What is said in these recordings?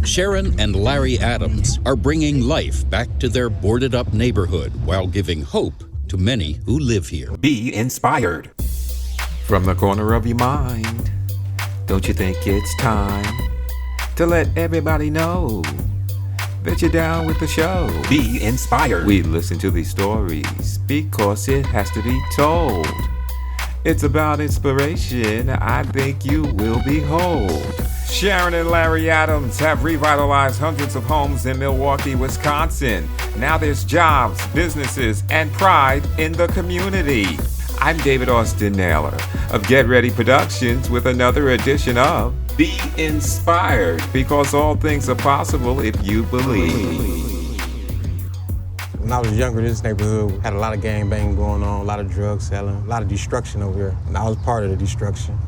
Sharon and Larry Adams are bringing life back to their boarded-up neighborhood while giving hope to many who live here. Be inspired. From the corner of your mind, don't you think it's time to let everybody know that you're down with the show? Be inspired. We listen to these stories because it has to be told. It's about inspiration I think you will behold. Sharon and Larry Adams have revitalized hundreds of homes in Milwaukee, Wisconsin. Now there's jobs, businesses, and pride in the community. I'm David Austin Naylor of Get Ready Productions with another edition of Be Inspired, because all things are possible if you believe. When I was younger, this neighborhood had a lot of gang banging going on, a lot of drug selling, a lot of destruction over here. And I was part of the destruction.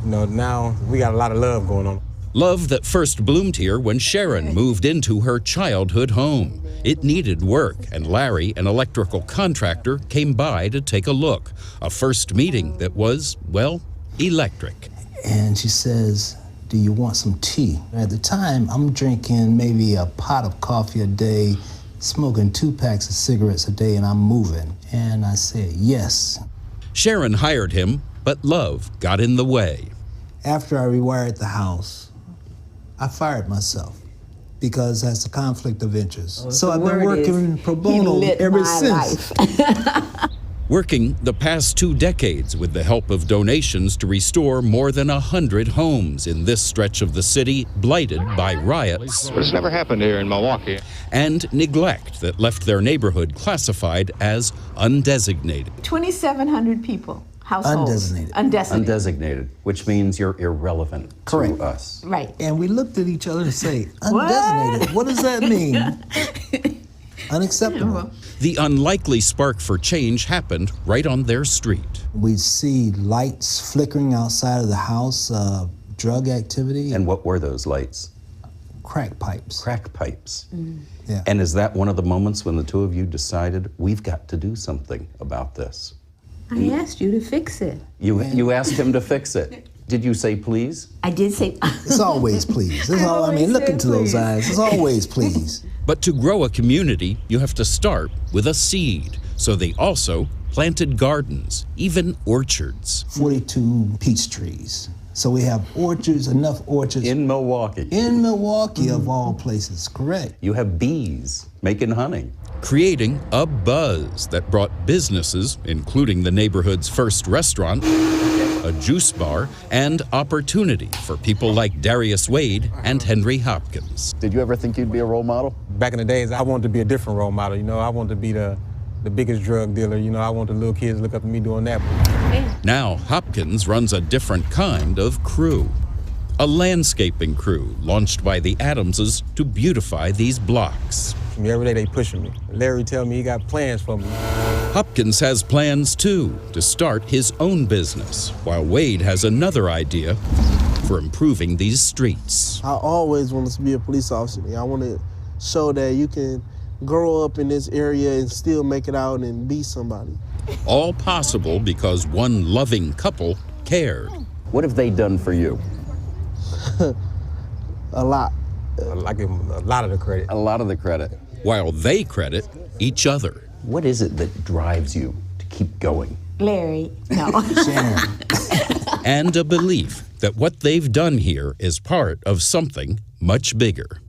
You know, now we got a lot of love going on. Love that first bloomed here when Sharon moved into her childhood home. It needed work, and Larry, an electrical contractor, came by to take a look. A first meeting that was, well, electric. And she says, "Do you want some tea?" At the time, I'm drinking maybe a pot of coffee a day, smoking 2 packs of cigarettes a day, and I'm moving. And I said, yes. Sharon hired him, but love got in the way. After I rewired the house, I fired myself because that's a conflict of interest. So I've been working pro bono ever since. Working the past 2 decades with the help of donations to restore more than 100 homes in this stretch of the city blighted by riots. This never happened here in Milwaukee. And neglect that left their neighborhood classified as undesignated. 2,700 people, households. Undesignated, which means you're irrelevant Correct. to us. Right. And we looked at each other and say, undesignated, what does that mean? Unacceptable. The unlikely spark for change happened right on their street. We see lights flickering outside of the house, drug activity. And what were those lights? Crack pipes. Crack pipes. Yeah. And is that one of the moments when the two of you decided, we've got to do something about this? I asked you to fix it. You asked him to fix it. Did you say please? I did say. It's always please. It's all, I mean, look into those eyes. It's always please. But to grow a community, you have to start with a seed. So they also planted gardens, even orchards. 42 peach trees. So we have orchards, enough orchards. In Milwaukee. In Milwaukee, of all places, correct. You have bees making honey. Creating a buzz that brought businesses, including the neighborhood's first restaurant, a juice bar, and opportunity for people like Darius Wade and Henry Hopkins. Did you ever think you'd be a role model? Back in the days, I wanted to be a different role model. You know, I wanted to be the biggest drug dealer. You know, I want the little kids to look up to me doing that. Now Hopkins runs a different kind of crew. A landscaping crew launched by the Adamses to beautify these blocks. Every day they pushing me. Larry tell me he got plans for me. Hopkins has plans too to start his own business, while Wade has another idea for improving these streets. I always wanted to be a police officer. I want to show that you can grow up in this area and still make it out and be somebody. All possible because one loving couple cared. What have they done for you? A lot. I give them a lot of the credit. A lot of the credit. While they credit each other. What is it that drives you to keep going? Larry, no. Sharon. And a belief that what they've done here is part of something much bigger.